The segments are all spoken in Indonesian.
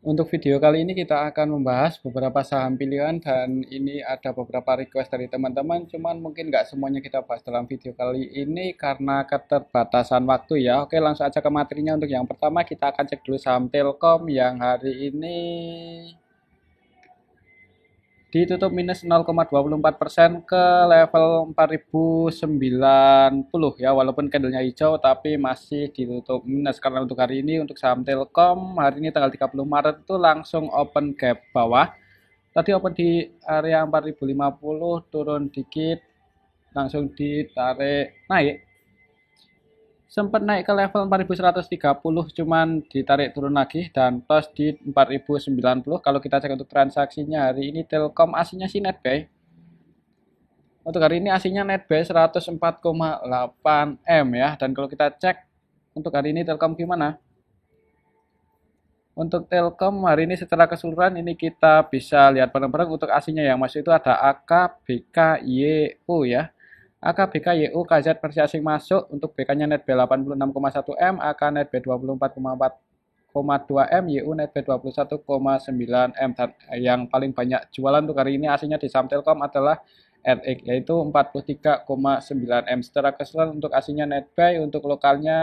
Untuk video kali ini kita akan membahas beberapa saham pilihan dan ini ada beberapa request dari teman-teman, cuman mungkin nggak semuanya kita bahas dalam video kali ini karena keterbatasan waktu ya. Oke, langsung aja ke materinya. Untuk yang pertama kita akan cek dulu saham Telkom yang hari ini ditutup minus 0,24% ke level 4090 ya, walaupun candlenya hijau tapi masih ditutup minus. Karena untuk hari ini untuk saham Telkom hari ini tanggal 30 Maret itu langsung open gap bawah. Tadi open di area 4050, turun dikit langsung ditarik naik, sempat naik ke level 4130, cuman ditarik turun lagi dan close di 4090. Kalau kita cek untuk transaksinya hari ini Telkom aslinya sih net buy. Untuk hari ini aslinya net buy 104,8 M ya. Dan kalau kita cek untuk hari ini Telkom gimana? Untuk Telkom hari ini secara keseluruhan ini kita bisa lihat bareng-bareng. Untuk aslinya yang masuk itu ada AK, BK, YU ya. AK, BK, YU, KZ versi asing masuk. Untuk BK-nya net B 86,1 M, AK net B 24,2 M, YU net B 21,9 M. Dan yang paling banyak jualan untuk hari ini aslinya di saham Telkom adalah RX, yaitu 43,9 M. Secara keseluruhan untuk aslinya net buy, untuk lokalnya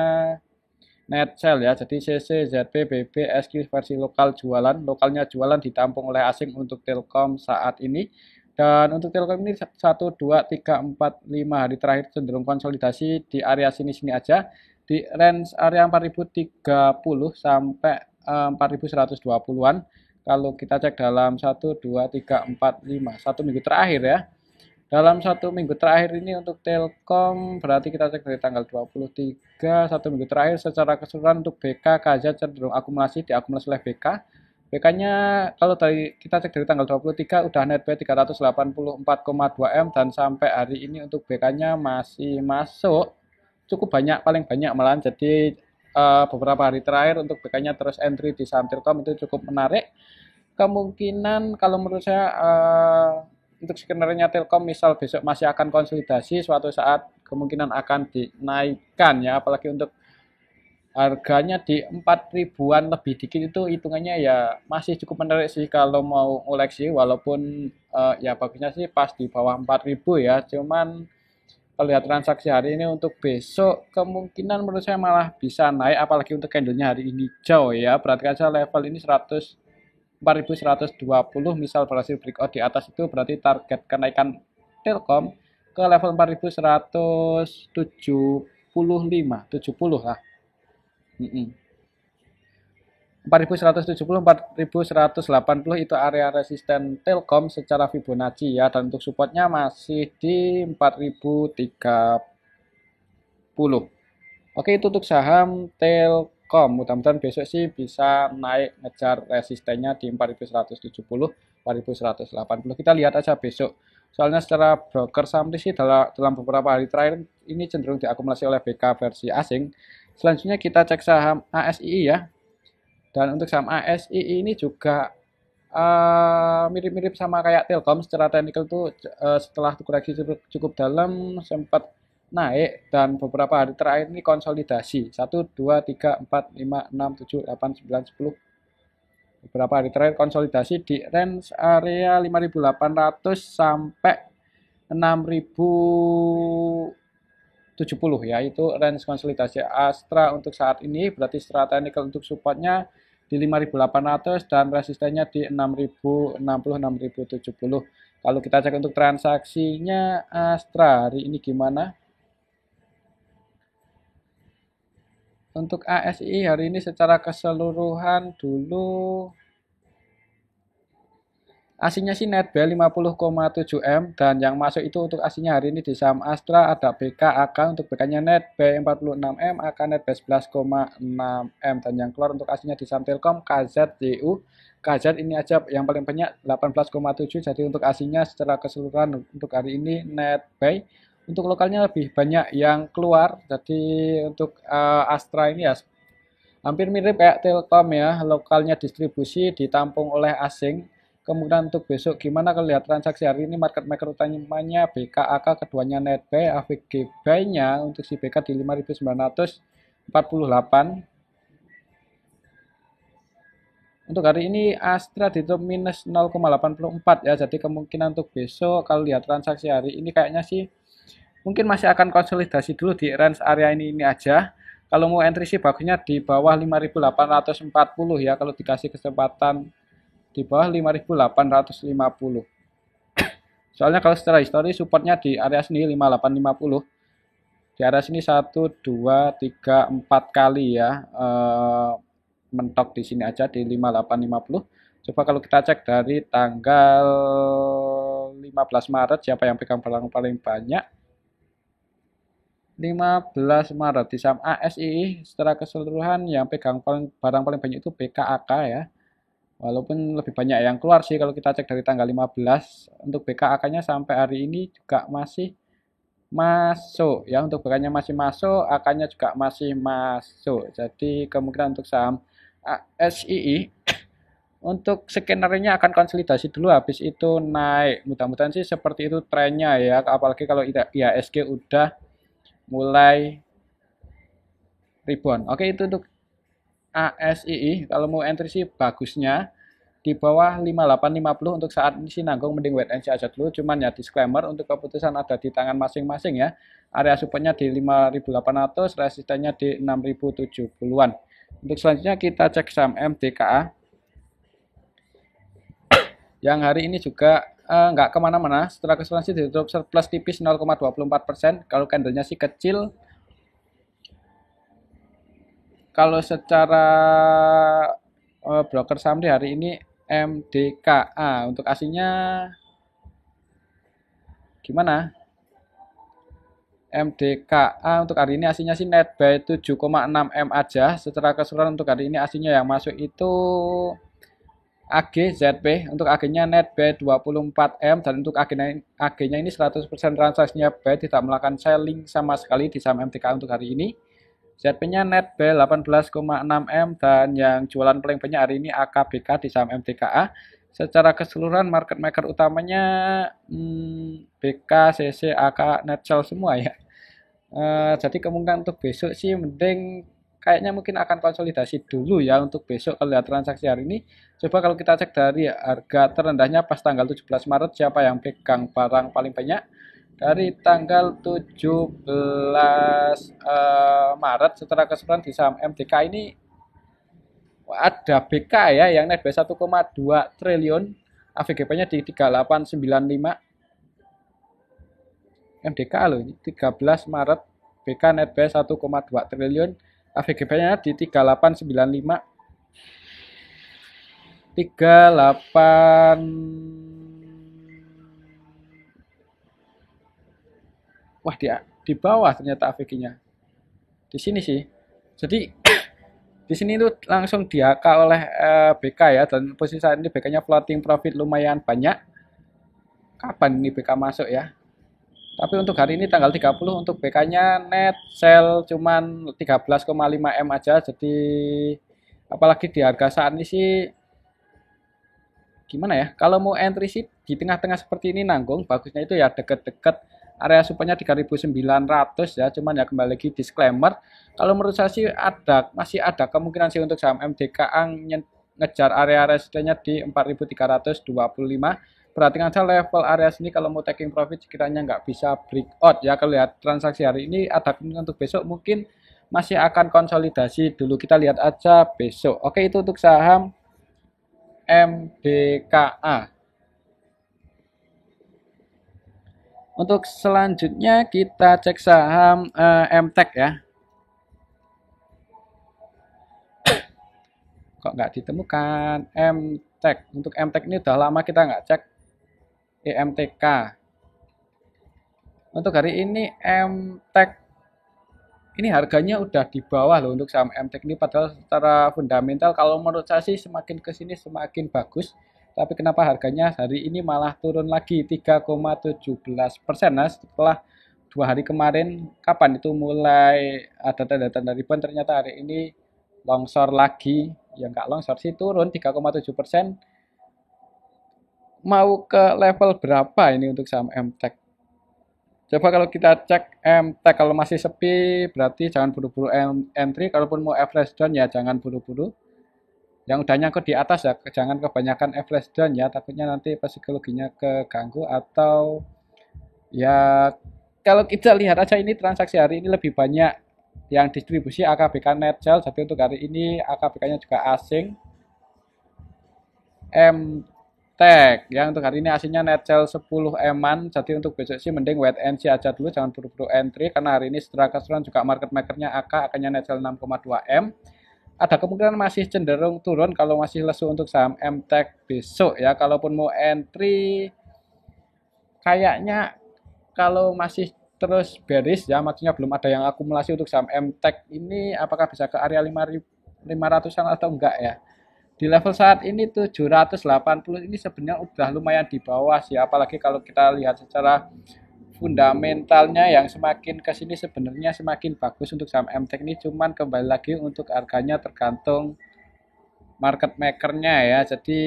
net sell ya. Jadi CC, ZB, BB, SQ versi lokal jualan. Lokalnya jualan ditampung oleh asing untuk Telkom saat ini. Dan untuk Telkom ini 1, 2, 3, 4, 5 hari terakhir cenderung konsolidasi di area sini-sini aja. Di range area 4030 sampai 4120-an. Kalau kita cek dalam 1, 2, 3, 4, 5. Satu minggu terakhir ya. Dalam satu minggu terakhir ini untuk Telkom berarti kita cek dari tanggal 23, satu minggu terakhir secara keseluruhan untuk BK, KZ cenderung akumulasi, diakumulasi oleh BK. BK-nya kalau dari kita cek dari tanggal 23 udah net buy 384,2 M dan sampai hari ini untuk BK-nya masih masuk cukup banyak, paling banyak malahan. Jadi beberapa hari terakhir untuk BK-nya terus entry di saham Telkom itu cukup menarik. Kemungkinan kalau menurut saya untuk skenario Telkom misal besok masih akan konsolidasi, suatu saat kemungkinan akan dinaikkan ya, apalagi untuk harganya di 4 ribuan lebih dikit itu hitungannya ya masih cukup menarik sih kalau mau koleksi, walaupun ya bagusnya sih pas di bawah 4.000 ya. Cuman kalau lihat transaksi hari ini untuk besok kemungkinan menurut saya malah bisa naik, apalagi untuk candlenya hari ini jauh ya. Perhatikan saja level ini 4120, misal berhasil breakout di atas itu berarti target kenaikan Telkom ke level 4175, 70 lah. 4170, 4180 itu area resisten Telkom secara Fibonacci ya, dan untuk supportnya masih di 4030. Oke, itu untuk saham Telkom. Mudah-mudahan besok sih bisa naik ngejar resistennya di 4170, 4180. Kita lihat aja besok. Soalnya secara broker saham sih dalam beberapa hari terakhir ini cenderung diakumulasi oleh BK versi asing. Selanjutnya kita cek saham ASII ya. Dan untuk saham ASII ini juga mirip-mirip sama kayak Telkom. Secara teknikal tuh setelah koreksi cukup dalam sempat naik dan beberapa hari terakhir ini konsolidasi 1, 2, 3, 4, 5, 6, 7, 8, 9, 10. Beberapa hari terakhir konsolidasi di range area 5.800 sampai 6.070 ya, itu range konsolidasi Astra untuk saat ini. Berarti secara teknikal untuk supportnya di 5.800 dan resistennya di 6.060, 6.070. Kalau kita cek untuk transaksinya Astra hari ini gimana? Untuk ASI hari ini secara keseluruhan dulu aslinya sih net buy 50,7 M, dan yang masuk itu untuk aslinya hari ini di saham Astra ada BK, AK. Untuk BK-nya net buy 46 M, AK net buy 11,6 M, dan yang keluar untuk aslinya di saham Telkom KZ, YU. KZ ini aja yang paling banyak 18,7. Jadi untuk aslinya secara keseluruhan untuk hari ini net buy. Untuk lokalnya lebih banyak yang keluar. Jadi untuk Astra ini ya hampir mirip kayak Telkom ya, lokalnya distribusi ditampung oleh asing. Kemudian untuk besok gimana kalau lihat transaksi hari ini, market maker utamanya BKAK, keduanya net buy, AVG buy-nya untuk si BK di 5.948. Untuk hari ini Astra ditutup minus 0,84 ya. Jadi kemungkinan untuk besok kalau lihat transaksi hari ini kayaknya sih mungkin masih akan konsolidasi dulu di range area ini aja. Kalau mau entry sih bagusnya di bawah 5.840 ya kalau dikasih kesempatan di bawah 5.850. Soalnya kalau secara histori supportnya di area sini 5850. Di area sini 1 2 3 4 kali ya. Mentok di sini aja di 5850. Coba kalau kita cek dari tanggal 15 Maret siapa yang pegang barang paling banyak. 15 Maret di saham ASI secara keseluruhan yang pegang barang paling banyak itu BKAK ya. Walaupun lebih banyak yang keluar sih kalau kita cek dari tanggal 15 untuk BKAK-nya sampai hari ini juga masih masuk ya, untuk BK-nya masih masuk, AK-nya juga masih masuk. Jadi kemungkinan untuk saham ASII untuk skenario-nya akan konsolidasi dulu habis itu naik. Mudah-mudahan sih seperti itu trennya ya, apalagi kalau IHSG udah mulai rebound. Oke, itu untuk ASII. Kalau mau entry sih bagusnya di bawah 5850 untuk saat ini sih nanggung mending wait and see aja dulu. Cuman ya disclaimer untuk keputusan ada di tangan masing-masing ya. Area supportnya di 5.800, resistennya di 6.070-an. Untuk selanjutnya kita cek saham MDKA yang hari ini juga nggak kemana-mana. Setelah keseluruhan sih ditutup surplus tipis 0,24%. Kalau candlenya sih kecil. Kalau secara broker saham di hari ini MDKA untuk aslinya gimana? MDKA untuk hari ini aslinya sih net buy 7,6 M aja. Secara keseluruhan untuk hari ini aslinya yang masuk itu AGZP. Untuk AG-nya net buy 24 M dan untuk AG-nya ini 100% transaksinya buy, tidak melakukan selling sama sekali di saham MDKA untuk hari ini. ZP-nya net buy 18,6 M dan yang jualan paling banyak hari ini AKBK di saham MDKA. Secara keseluruhan market maker utamanya BK, CC, AK, net sell semua ya. Jadi kemungkinan untuk besok sih mending kayaknya mungkin akan konsolidasi dulu ya untuk besok kalau lihat transaksi hari ini. Coba kalau kita cek dari harga terendahnya pas tanggal 17 Maret siapa yang pegang barang paling banyak. Dari tanggal 17 Maret setelah keseluruhan di saham MDK ini ada BK ya yang net buy 1,2 triliun, AVGP-nya di 3895. MDK loh ini 13 Maret BK net buy 1,2 triliun, AVGP-nya di 3895. 38 wah di bawah ternyata AVG-nya. Di sini sih. Jadi di sini itu langsung di-HK oleh BK ya, dan posisi saat ini BK-nya floating profit lumayan banyak. Kapan ini BK masuk ya? Tapi untuk hari ini tanggal 30 untuk BK-nya net sell cuman 13,5 M aja. Jadi apalagi di harga saat ini sih gimana ya? Kalau mau entry sih di tengah-tengah seperti ini nanggung, bagusnya itu ya deket-deket area supportnya 3.900 ya. Cuman ya kembali lagi disclaimer, kalau menurut saya sih masih ada kemungkinan sih untuk saham MDKA ngejar area resistennya di 4.325. Perhatikan saja level area sini kalau mau taking profit sekiranya nggak bisa breakout ya. Kalau lihat transaksi hari ini ada kemungkinan untuk besok mungkin masih akan konsolidasi dulu. Kita lihat aja besok. Oke, itu untuk saham MDKA. Untuk selanjutnya kita cek saham MTEK ya. Kok nggak ditemukan MTEK. Untuk MTEK ini udah lama kita nggak cek EMTK. Untuk hari ini MTEK ini harganya udah di bawah loh untuk saham MTEK ini, padahal secara fundamental kalau menurut saya sih semakin kesini semakin bagus. Tapi kenapa harganya hari ini malah turun lagi 3,17%? Nah, setelah 2 hari kemarin, kapan itu mulai ada tanda-tanda rebound, ternyata hari ini longsor lagi. Ya nggak longsor sih, turun 3,7%. Mau ke level berapa ini untuk saham MTEK? Coba kalau kita cek MTEK kalau masih sepi berarti jangan buru-buru entry, kalaupun mau average down ya jangan buru-buru. Yang udah nyangkut di atas ya, jangan kebanyakan flash down ya, takutnya nanti psikologinya keganggu atau ya kalau kita lihat aja ini transaksi hari ini lebih banyak yang distribusi AKBK net sell. Jadi untuk hari ini AKBK-nya juga asing. MTech yang untuk hari ini aslinya net sell 10 eman. Jadi untuk besok sih mending wait and see aja dulu, jangan buru-buru entry karena hari ini setelah keseluruhan juga market makernya AK-nya net sell 6,2 M. Ada kemungkinan masih cenderung turun kalau masih lesu untuk saham MTech besok ya. Kalaupun mau entry kayaknya kalau masih terus bearish ya, maksudnya belum ada yang akumulasi untuk saham MTech ini, apakah bisa ke area 500-an atau enggak ya. Di level saat ini 780 ini sebenarnya udah lumayan di bawah sih, apalagi kalau kita lihat secara fundamentalnya yang semakin ke sini sebenarnya semakin bagus untuk saham MTech ini, cuman kembali lagi untuk harganya tergantung market makernya ya. Jadi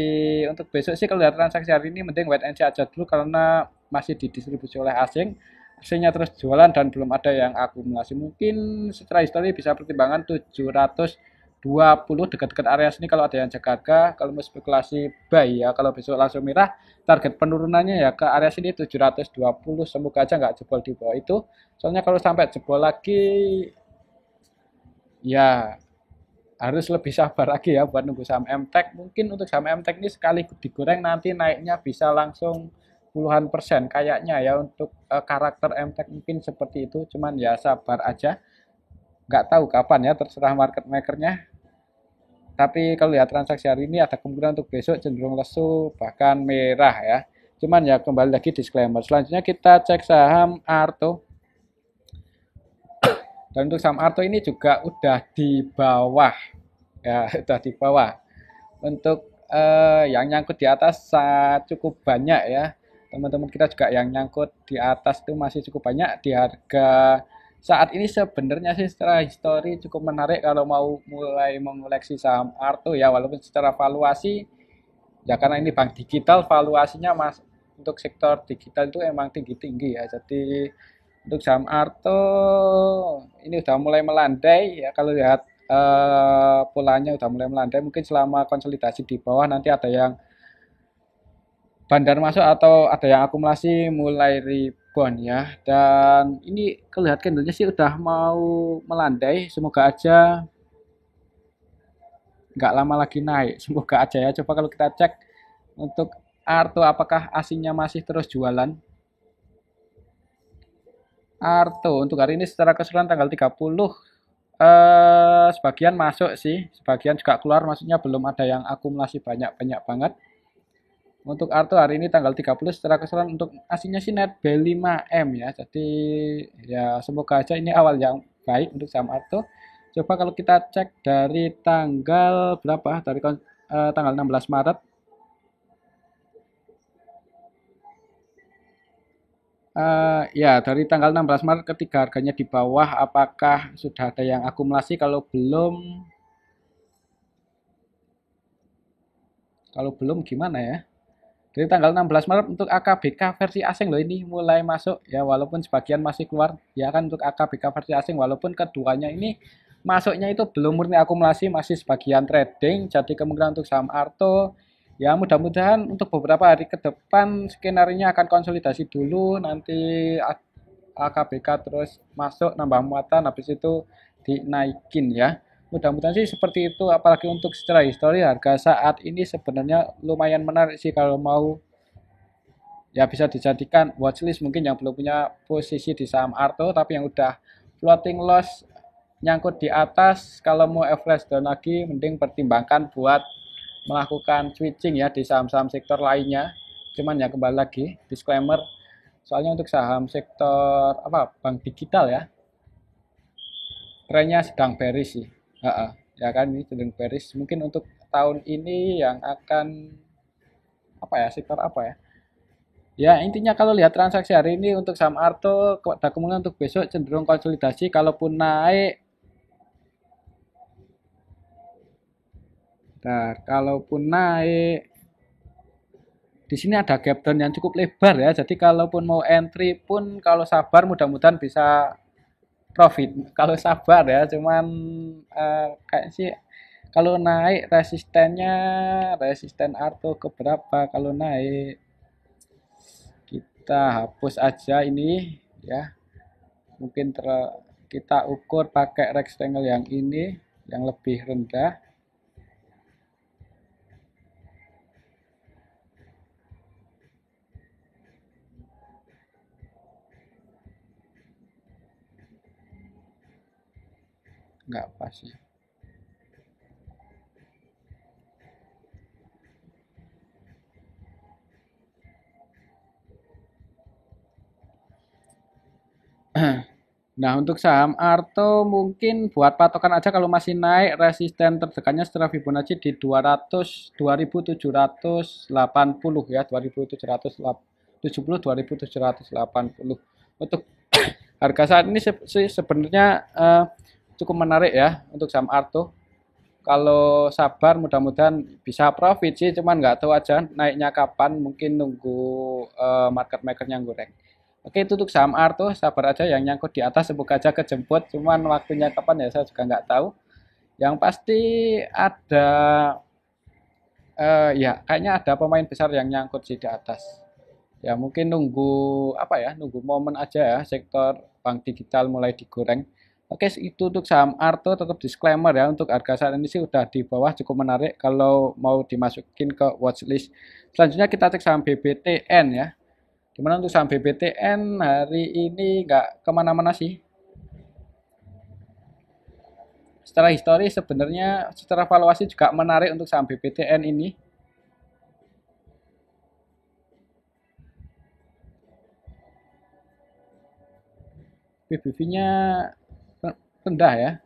untuk besok sih kalau lihat transaksi hari ini mending wait and see aja dulu karena masih didistribusi oleh asing. Asingnya terus jualan dan belum ada yang akumulasi. Mungkin secara histori bisa pertimbangan 720 dekat-dekat area sini kalau ada yang jaga harga. Kalau mau spekulasi buy ya, kalau besok langsung merah, target penurunannya ya ke area sini 720. Semoga aja nggak jebol di bawah itu. Soalnya kalau sampai jebol lagi ya harus lebih sabar lagi ya buat nunggu saham MTech. Mungkin untuk saham MTech ini sekali digoreng nanti naiknya bisa langsung puluhan persen kayaknya ya. Untuk karakter MTech mungkin seperti itu, cuman ya sabar aja, nggak tahu kapan ya, terserah market makernya. Tapi kalau lihat transaksi hari ini ada kemungkinan untuk besok cenderung lesu bahkan merah ya. Cuman ya kembali lagi disclaimer. Selanjutnya kita cek saham Arto. Dan untuk saham Arto ini juga udah di bawah ya, udah di bawah. Untuk yang nyangkut di atas cukup banyak ya. Teman-teman kita juga yang nyangkut di atas itu masih cukup banyak di harga saat ini. Sebenarnya sih secara histori cukup menarik kalau mau mulai mengoleksi saham Arto ya, walaupun secara valuasi ya karena ini bank digital valuasinya mas untuk sektor digital itu emang tinggi-tinggi ya. Jadi untuk saham Arto ini udah mulai melandai ya, kalau lihat polanya udah mulai melandai. Mungkin selama konsolidasi di bawah nanti ada yang bandar masuk atau ada yang akumulasi mulai rebound ya. Dan ini kelihatan candlenya sih udah mau melandai, semoga aja nggak lama lagi naik, semoga aja ya. Coba kalau kita cek untuk Arto apakah asingnya masih terus jualan. Arto untuk hari ini secara keseluruhan tanggal 30 sebagian masuk sih, sebagian juga keluar, maksudnya belum ada yang akumulasi banyak-banyak banget. Untuk Arto hari ini tanggal 30 secara keseluruhan untuk aslinya sih net B5M ya. Jadi ya semoga aja ini awal yang baik untuk saham Arto. Coba kalau kita cek dari tanggal berapa? Dari tanggal 16 Maret. Ya dari tanggal 16 Maret ketika harganya di bawah, apakah sudah ada yang akumulasi? Kalau belum gimana ya? Dari tanggal 16 Maret untuk AKBK versi asing loh ini mulai masuk ya, walaupun sebagian masih keluar ya kan untuk AKBK versi asing, walaupun keduanya ini masuknya itu belum murni akumulasi, masih sebagian trading. Jadi kemungkinan untuk saham Arto ya mudah-mudahan untuk beberapa hari ke depan skenario akan konsolidasi dulu, nanti AKBK terus masuk nambah muatan habis itu dinaikin ya. Mudah-mudahan sih seperti itu, apalagi untuk secara histori harga saat ini sebenarnya lumayan menarik sih kalau mau ya, bisa dijadikan watchlist mungkin yang belum punya posisi di saham Arto tapi yang udah floating loss nyangkut di atas. Kalau mau average down lagi mending pertimbangkan buat melakukan switching ya di saham-saham sektor lainnya. Cuman ya kembali lagi disclaimer, soalnya untuk saham sektor bank digital ya trennya sedang bearish sih. Ya kan ini sedang bearish. Mungkin untuk tahun ini yang akan sektor apa ya? Ya intinya kalau lihat transaksi hari ini untuk saham Arto ada kemungkinan untuk besok cenderung konsolidasi. Kalaupun naik, di sini ada gap down yang cukup lebar ya. Jadi kalaupun mau entry pun kalau sabar mudah-mudahan bisa profit. Kalau sabar ya, cuman kayak sih Kalau naik resistennya, resisten Arto ke berapa kalau naik? Kita hapus aja ini ya. Mungkin kita ukur pakai rectangle yang ini yang lebih rendah. Nggak pas ya. Nah, untuk saham Arto mungkin buat patokan aja kalau masih naik resisten terdekatnya setelah Fibonacci di 200 2780 ya, 2770 2780. Untuk harga saat ini sebenarnya cukup menarik ya untuk saham Arto. Kalau sabar mudah-mudahan bisa profit sih, cuman nggak tahu aja naiknya kapan, mungkin nunggu market makernya goreng. Oke, itu untuk saham Arto, sabar aja yang nyangkut di atas semoga aja kejemput, cuman waktunya kapan ya saya juga nggak tahu. Yang pasti ada ya kayaknya ada pemain besar yang nyangkut sih di atas. Ya mungkin nunggu apa ya, nunggu momen aja ya sektor bank digital mulai digoreng. Oke, itu untuk saham Arto tetap disclaimer ya, untuk harga saat ini sih udah di bawah, cukup menarik kalau mau dimasukin ke watchlist. Selanjutnya kita cek saham BBTN ya. Dimana untuk saham BBTN hari ini nggak kemana-mana sih. Secara histori sebenarnya secara valuasi juga menarik untuk saham BBTN ini. PBV-nya rendah ya.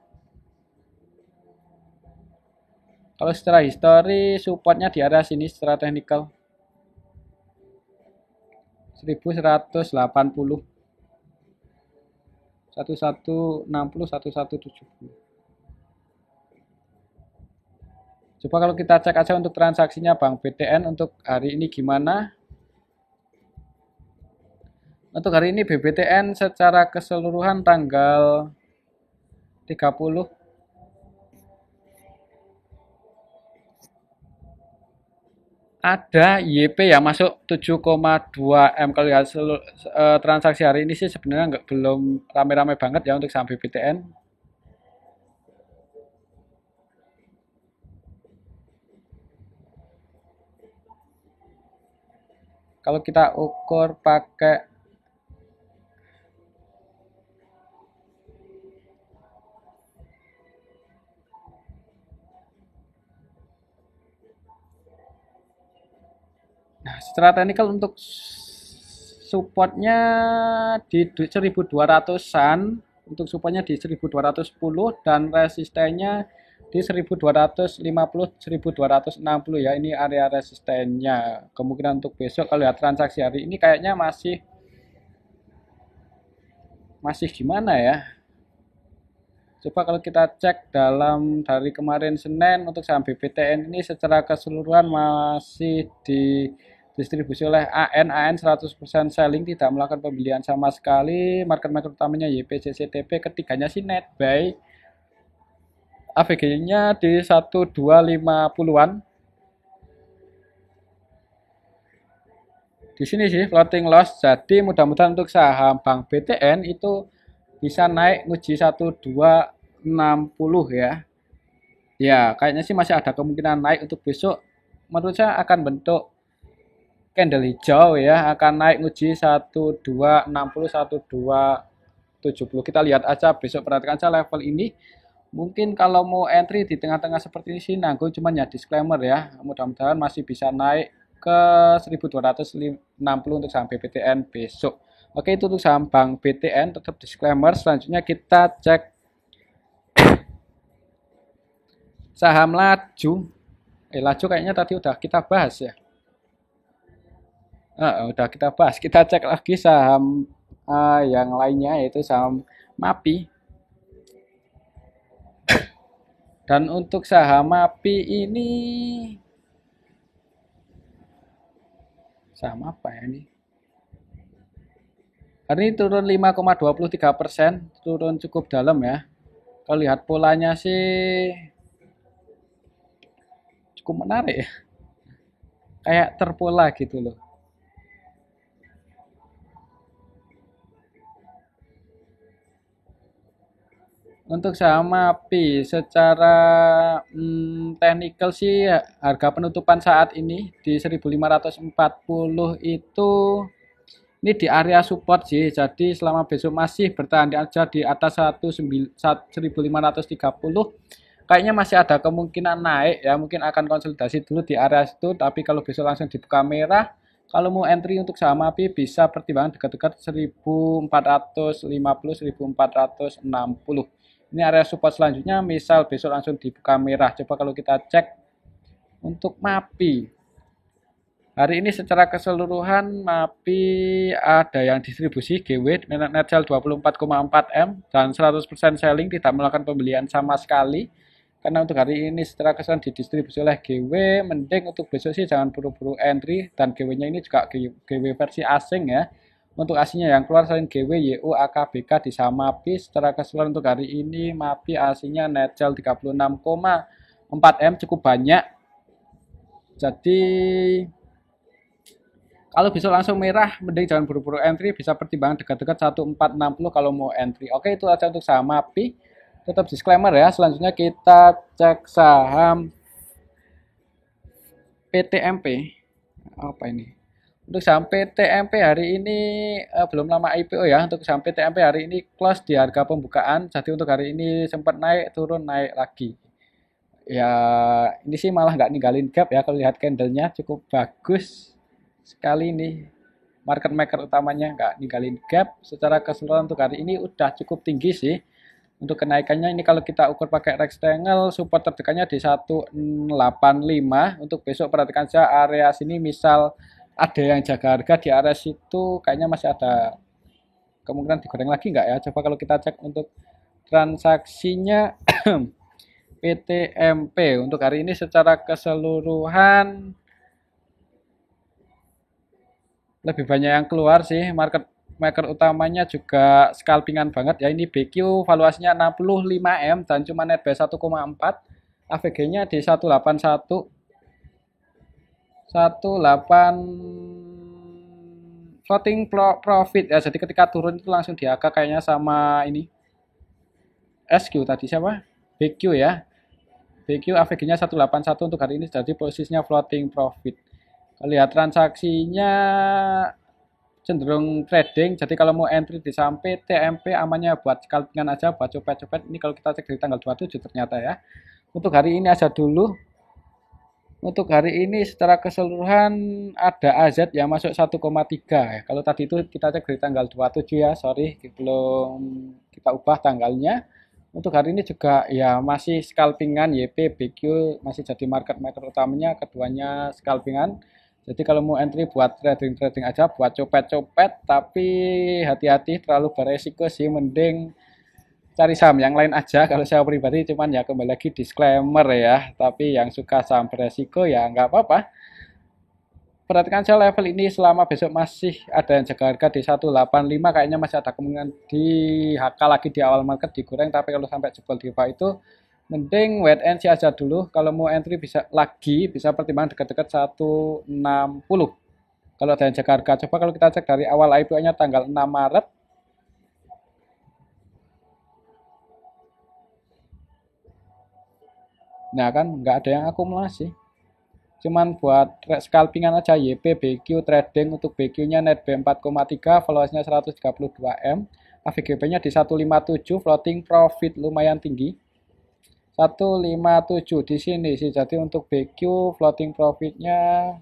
Kalau secara histori supportnya di area sini secara teknikal 1180, 1160, 1170. Coba kalau kita cek aja untuk transaksinya Bank BTN untuk hari ini gimana. Untuk hari ini BBTN secara keseluruhan tanggal 30 ada YP ya masuk 7,2 M. Kalau lihat transaksi hari ini sih sebenarnya belum rame-rame banget ya untuk saham BBTN. Kalau kita ukur pakai secara teknikal untuk supportnya di 1200-an, untuk supportnya di 1210 dan resistennya di 1250 1260 ya, ini area resistennya. Kemungkinan untuk besok kalau lihat transaksi hari ini kayaknya masih gimana ya. Coba kalau kita cek dalam dari kemarin Senin untuk saham BBTN ini secara keseluruhan masih didistribusi oleh AN 100% selling, tidak melakukan pembelian sama sekali. Market maker utamanya YPCCTP, ketiganya sih net buy. AVG-nya di 1250-an. Di sini sih floating loss. Jadi mudah-mudahan untuk saham Bank BTN itu bisa naik nguji 1260 ya. Ya, kayaknya sih masih ada kemungkinan naik untuk besok. Menurut saya akan bentuk candle hijau ya, akan naik nguji 1260 1270. Kita lihat aja besok, perhatikan saja level ini. Mungkin kalau mau entry di tengah-tengah seperti ini sih nanggung, cuman ya disclaimer ya. Mudah-mudahan masih bisa naik ke 1260 untuk saham BBTN besok. Oke, itu untuk saham Bank BTN tetap disclaimer. Selanjutnya kita cek saham Laju. Laju kayaknya tadi udah kita bahas ya. Udah kita bahas. Kita cek lagi saham yang lainnya yaitu saham MAPI. Dan untuk saham MAPI ini saham apa ya ini? Hari ini turun 5,23%, turun cukup dalam ya. Kalau lihat polanya sih cukup menarik ya. Kayak terpola gitu loh. Untuk saham MAPI secara technical sih harga penutupan saat ini di 1540 itu ini di area support sih. Jadi selama besok masih bertahan aja di atas 1530 kayaknya masih ada kemungkinan naik ya, mungkin akan konsolidasi dulu di area itu, tapi kalau besok langsung dibuka merah, kalau mau entry untuk saham API bisa pertimbangan dekat-dekat 1450 1460. Ini area support selanjutnya, misal besok langsung dibuka merah. Coba kalau kita cek untuk MAPI. Hari ini secara keseluruhan MAPI ada yang distribusi GW net sell 24,4 M dan 100% selling, tidak melakukan pembelian sama sekali. Karena untuk hari ini secara keseluruhan didistribusi oleh GW, mending untuk besok sih jangan buru-buru entry, dan GW-nya ini juga GW versi asing ya. Untuk aslinya yang keluar selain GW, YU, AKBK di saham MAPI secara keseluruhan untuk hari ini MAPI aslinya net sell 36,4 M, cukup banyak. Jadi kalau besok langsung merah, mending jangan buru-buru entry, bisa pertimbangan dekat-dekat 1460 kalau mau entry. Oke, itu aja untuk saham MAPI. Tetap disclaimer ya. Selanjutnya kita cek saham PTMP. Apa ini? Untuk saham PTMP hari ini belum lama IPO ya. Untuk saham PTMP hari ini close di harga pembukaan. Jadi untuk hari ini sempat naik, turun, naik lagi. Ya, ini sih malah nggak ninggalin gap ya. Kalau lihat candlenya cukup bagus sekali nih. Market maker utamanya nggak ninggalin gap. Secara keseluruhan untuk hari ini udah cukup tinggi sih. Untuk kenaikannya ini kalau kita ukur pakai rectangle, support terdekatnya di 185. Untuk besok perhatikan saja area sini, misal ada yang jaga harga di area situ, kayaknya masih ada kemungkinan digoreng lagi nggak ya. Coba kalau kita cek untuk transaksinya PTMP untuk hari ini secara keseluruhan lebih banyak yang keluar sih. Market maker utamanya juga scalpingan banget ya. Ini BQ valuasinya 65 M dan cuma net buy 1,4. AVG-nya di 181. 18 floating profit ya. Jadi ketika turun itu langsung di AK kayaknya sama ini. SQ tadi siapa? BQ ya. BQ AVG-nya 181 untuk hari ini, jadi posisinya floating profit. Lihat transaksinya cenderung trading, jadi kalau mau entry di saham PTMP amannya buat scalpingan aja, buat copet-copet. Ini kalau kita cek dari tanggal 27 ternyata ya. Untuk hari ini aja dulu. Untuk hari ini secara keseluruhan ada AZ yang masuk 1,3 ya. Kalau tadi itu kita cek dari tanggal 27 ya, sorry belum kita ubah tanggalnya. Untuk hari ini juga ya masih scalpingan, YP, BQ masih jadi market maker utamanya, keduanya scalpingan. Jadi kalau mau entry buat trading aja, buat copet-copet, tapi hati-hati terlalu beresiko sih, mending cari saham yang lain aja. Kalau saya pribadi cuman ya kembali lagi disclaimer ya, tapi yang suka saham beresiko ya nggak apa-apa. Perhatikan saja level ini selama besok masih ada yang jaga harga di 185, kayaknya masih ada kemungkinan di HK lagi di awal market digoreng, tapi kalau sampai jebol di bawah itu mending wait and see aja dulu. Kalau mau entry bisa lagi, bisa pertimbangan dekat-dekat 160 kalau ada yang jaga harga. Coba kalau kita cek dari awal IPO-nya tanggal 6 Maret. Nah kan nggak ada yang akumulasi, cuman buat scalpingan aja. YP, BQ trading, untuk BQ-nya net B 4,3, valuasinya 132 M, AVGP-nya di 157, floating profit lumayan tinggi. 157 di sini sih. Jadi untuk BQ floating profitnya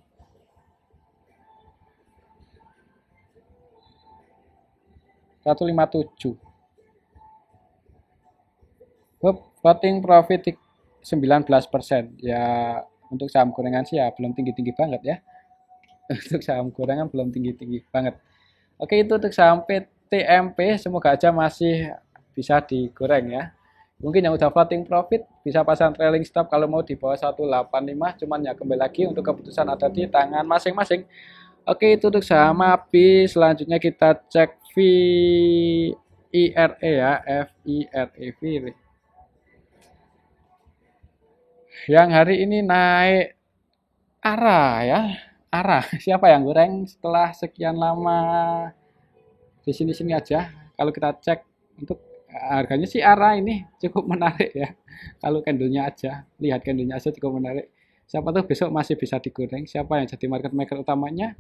(157). Floating profit 19%. Ya untuk saham gorengan sih ya belum tinggi-tinggi banget ya. Untuk saham gorengan belum tinggi-tinggi banget. Oke, itu untuk saham PTMP, semoga aja masih bisa digoreng ya. Mungkin yang udah floating profit bisa pasang trailing stop kalau mau di bawah 185, cuman ya kembali lagi untuk keputusan ada di tangan masing-masing. Oke, itu untuk saham MAPI. Selanjutnya kita cek FIRE ya, FIRE. Yang hari ini naik ARA ya. ARA. Siapa yang goreng setelah sekian lama di sini-sini aja. Kalau kita cek untuk harganya sih ARA ini cukup menarik ya. Kalau candlenya aja, lihat candlenya aja cukup menarik. Siapa tahu besok masih bisa digoreng. Siapa yang jadi market maker utamanya?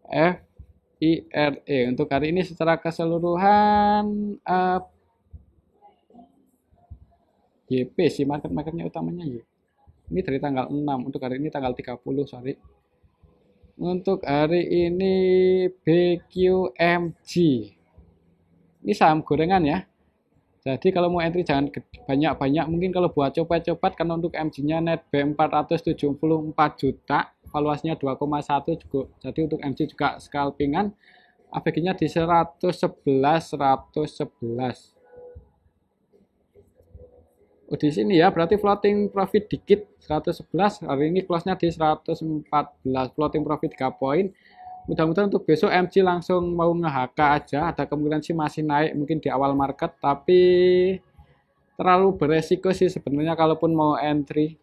FIRE. Untuk hari ini secara keseluruhan YP sih market makernya utamanya ya. Ini dari tanggal 6, untuk hari ini tanggal 30, sorry. Untuk hari ini BQMG. Ini saham gorengan ya. Jadi kalau mau entry jangan banyak-banyak, mungkin kalau buat copet-copet karena untuk MG-nya net B474 juta, valuasinya 2,1 juga. Jadi untuk MG juga scalpingan, AVG-nya di 111. Oh, di sini ya, berarti floating profit dikit 111, hari ini close-nya di 114, floating profit 3 poin. Mudah-mudahan untuk besok MG langsung mau nge-HK aja, ada kemungkinan sih masih naik mungkin di awal market, tapi terlalu beresiko sih sebenarnya kalaupun mau entry.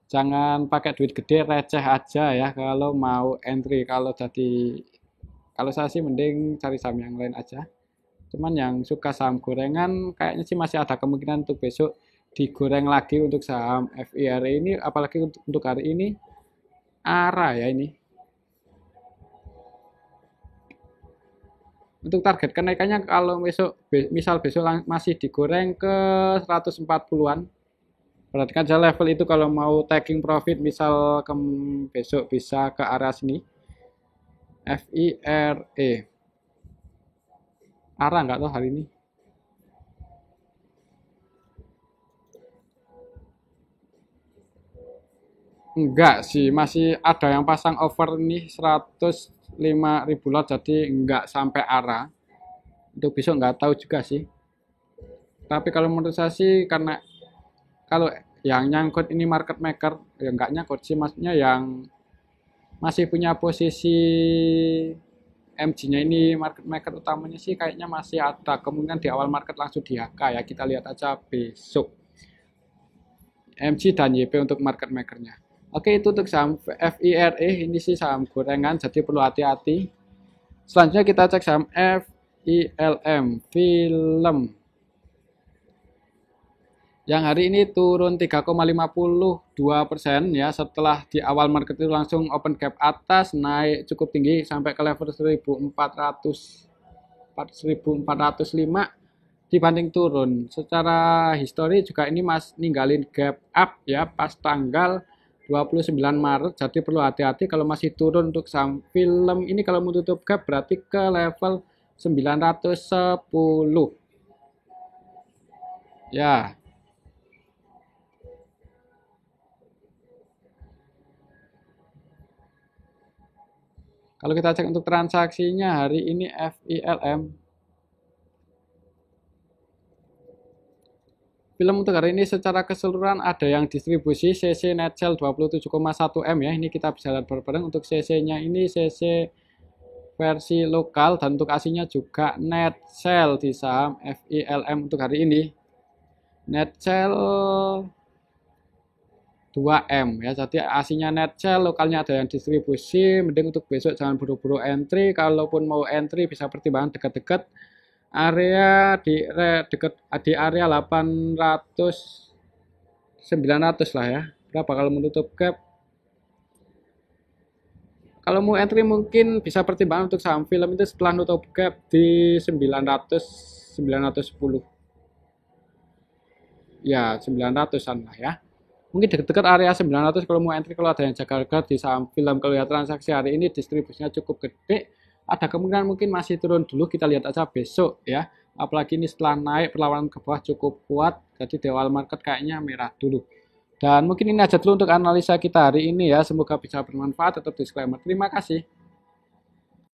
Jangan pakai duit gede, receh aja ya kalau mau entry. Kalau saya sih mending cari saham yang lain aja. Cuman yang suka saham gorengan kayaknya sih masih ada kemungkinan untuk besok digoreng lagi untuk saham FIRE ini, apalagi untuk hari ini ARA ya ini. Untuk target kenaikannya kalau misal besok masih digoreng ke 140-an. Perhatikan aja level itu kalau mau taking profit misal besok bisa ke arah sini. FIRE. ARA nggak tahu hari ini. Enggak sih, masih ada yang pasang over nih 105.000 lot, jadi enggak sampai arah. Untuk besok nggak tahu juga sih. Tapi kalau menurut saya sih karena kalau yang nyangkut ini market maker, ya enggak nyangkut sih, maksudnya yang masih punya posisi MG-nya ini market maker utamanya sih kayaknya masih ada kemungkinan di awal market langsung di HK ya. Kita lihat aja besok. MG dan YP untuk market makernya. Oke, itu untuk saham FIRE, ini sih saham gorengan, jadi perlu hati-hati. Selanjutnya kita cek saham FILM, film. Yang hari ini turun 3,52% ya, setelah di awal market itu langsung open gap atas, naik cukup tinggi sampai ke level 1405 dibanding turun. Secara histori juga ini ninggalin gap up ya pas tanggal 29 Maret, jadi perlu hati-hati kalau masih turun untuk saham film ini. Kalau mau tutup gap berarti ke level 910 ya. Kalau kita cek untuk transaksinya hari ini FILM. Film untuk hari ini secara keseluruhan ada yang distribusi CC net sell 27,1 M ya. Ini kita bisa lihat bareng-bareng. Untuk CC-nya ini CC versi lokal dan untuk AC-nya juga net sell di saham FILM untuk hari ini. Net sell 2M ya. Jadi AC-nya net sell, lokalnya ada yang distribusi. Mending untuk besok jangan buru-buru entry. Kalaupun mau entry bisa pertimbangan dekat-dekat area di area 800 900 lah ya. Berapa kalau menutup gap? Kalau mau entry mungkin bisa pertimbangan untuk saham film itu setelah nutup gap di 910. Ya, 900-an lah ya. Mungkin dekat-dekat area 900 kalau mau entry, kalau ada yang jaga harga di saham film. Kalau lihat transaksi hari ini distribusinya cukup gede. Ada kemungkinan mungkin masih turun dulu, kita lihat aja besok ya. Apalagi ini setelah naik perlawanan ke bawah cukup kuat, jadi di awal market kayaknya merah dulu. Dan mungkin ini aja dulu untuk analisa kita hari ini ya. Semoga bisa bermanfaat. Tetap disclaimer. Terima kasih.